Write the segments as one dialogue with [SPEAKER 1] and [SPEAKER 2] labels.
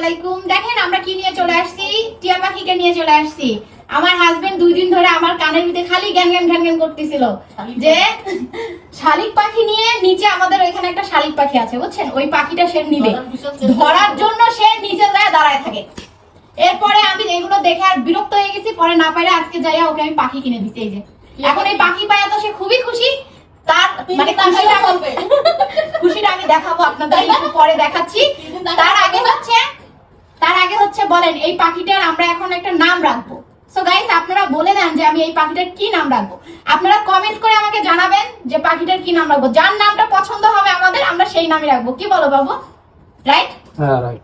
[SPEAKER 1] আলাইকুম। দেখেন আমরা কি নিয়ে চলে আসছি, টিয়া পাখিকে নিয়ে চলে আসছি। আমার হাজবেন্ড 2 দিন ধরে আমার কানের ভিতরে খালি জ্ঞান জ্ঞান জ্ঞান জ্ঞান করতেছিল যে শালিক পাখি নিয়ে নিচে আমাদের ওইখানে একটা শালিক পাখি আছে বুঝছেন, ওই পাখিটা সে নিবে, ধরার জন্য সে নিচে যায় দাঁড়ায় থাকে। এরপরে আমি এগুলো দেখে আর বিরক্ত হয়ে গেছি, পরে না পাইলে আজকে যাইয়া ওকে আমি পাখি কিনে দিছি। এই যে এখন এই পাখি পায়া তো সে খুবই খুশি। তার মানে খুশিটা আমি দেখাবো আপনাদের, একটু পরে দেখাচ্ছি। তার আগে হচ্ছে বলেন এই পাখিটার আমরা এখন একটা নাম রাখবো। সো গাইস আপনারা বলে দেন যে আমি এই পাখিটার কি নাম রাখবো। আপনারা কমেন্ট করে আমাকে জানাবেন যে পাখিটার কি নাম রাখবো। যার নামটা পছন্দ হবে আমাদের, আমরা সেই নামই রাখবো। কি বলো বাবু? রাইট?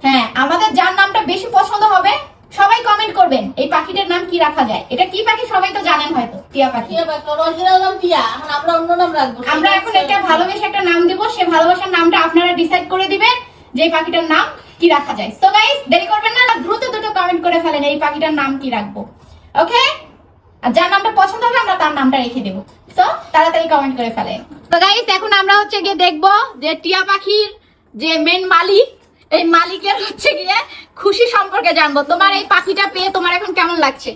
[SPEAKER 1] হ্যাঁ, আমাদের যার নামটা বেশি পছন্দ হবে সবাই কমেন্ট করবেন এই পাখিটার নাম কি রাখা যায়। এটা কি পাখি সবাই তো জানেন হয়তো, টিয়া পাখি।
[SPEAKER 2] অরিজিনাল নাম টিয়া, এখন আমরা অন্য নাম রাখবো।
[SPEAKER 1] আমরা এখন একটা ভালোবেসে একটা নাম দিব, সেই ভালোবাসার নামটা আপনারা ডিসাইড করে দিবেন যে এই পাখিটার নাম কি রাখা যায়। সো গাইস দেরি করবেন না, দ্রুত কমেন্ট করে ফেলেন এই পাখিটার নাম কি রাখবো। ওকে, আর যার নামটা পছন্দ হবে আমরা তার নামটা রেখে দেব। সো তাড়াতাড়ি কমেন্ট করে ফেলেন। তো গাইস এখন আমরা হচ্ছে গিয়ে দেখবো যে টিয়া পাখির যে মেন মালিক, এই মালিকের হচ্ছে গিয়ে খুশি সম্পর্কে জানবো। তোমার এই পাখিটা পেয়ে তোমার এখন কেমন লাগছে?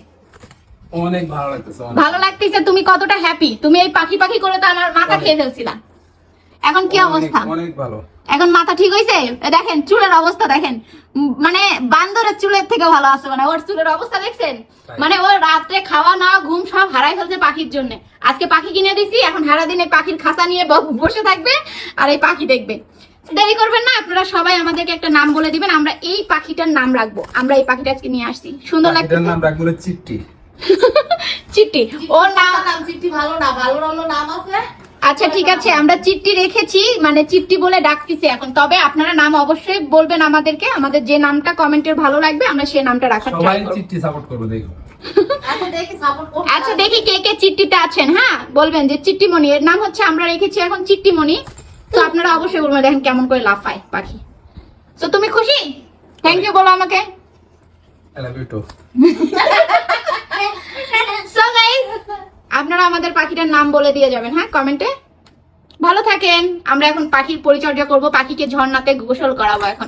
[SPEAKER 3] অনেক ভালো লাগতেছে।
[SPEAKER 1] ভালো লাগতেছে? তুমি কতটা হ্যাপি? তুমি এই পাখি পাখি করে তো আমার মাথা খেয়ে ফেলছিলা। এখন কি অবস্থা?
[SPEAKER 3] অনেক ভালো।
[SPEAKER 1] এখন মাথা ঠিক হইছে? দেখেন চুলের অবস্থা দেখেন, মানে বান্দরের চুলের থেকে ভালো আছে। মানে ওর চুলের অবস্থা দেখছেন? মানে ওর রাত্রে খাওয়া না ঘুম সব হারাই ফেলছে পাখির জন্য। আজকে পাখি কিনে দিছি, এখন সারাদিন এই পাখির খাঁচা নিয়ে বসে থাকবে আর এই পাখি দেখবে। দেরি করবেন না, আপনারা সবাই আমাদেরকে একটা নাম বলে দিবেন, আমরা এই পাখিটার নাম রাখবো। আমরা এই পাখিটা আজকে নিয়ে আসছি, সুন্দর লাগছে।
[SPEAKER 3] নাম রাখবো চিট্টি।
[SPEAKER 1] চিট্টি? ওর নাম
[SPEAKER 2] চিট্টি ভালো না, ভালো ভালো নাম আছে।
[SPEAKER 1] আচ্ছা ঠিক আছে, আমরা চিট্টি রেখেছি, মানে চিট্টি বলে ডাকতেছি এখন। তবে আপনারা নাম অবশ্যই বলবেন আমাদেরকে, আমাদের যে নামটা কমেন্টের ভালো লাগবে আমরা সেই নামটা রাখার ট্রাই করব।
[SPEAKER 3] সবাই চিট্টি সাপোর্ট করবে, দেখো।
[SPEAKER 1] আচ্ছা দেখি কে কে চিট্টিতে আছেন। হ্যাঁ বলবেন যে চিট্টিমণি, এর নাম হচ্ছে আমরা রেখেছি এখন চিট্টিমণি। তো আপনারা অবশ্যই বলবেন, দেখেন কেমন করে লাফায় পাখি। তো তুমি খুশি? থ্যাংক ইউ বলো আমাকে।
[SPEAKER 3] I love you too.
[SPEAKER 1] So guys আপনারা আমাদের পাখিটার নাম বলে দিয়ে যাবেন হ্যাঁ কমেন্টে। ভালো থাকেন। আমরা এখন পাখির পরিচর্যা করব, পাখিকে ঝর্ণাতে গোসল করাবো। এখন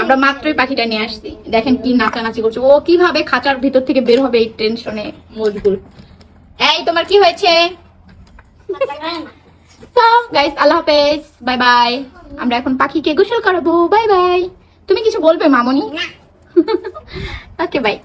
[SPEAKER 1] আমরা মাত্রই পাখিটা নিয়ে আসছি, দেখেন কি নাচানাচি করছে। ও কিভাবে খাঁচার ভিতর থেকে বের হবে এই টেনশনে মজগুল। এই তোমার কি হয়েছে? তো গাইস আল্লাহ হাফেজ, বাই বাই। আমরা এখন পাখিকে গোসল করাবো, বাই বাই। তুমি কিছু বলবে মামনি? Okay bye.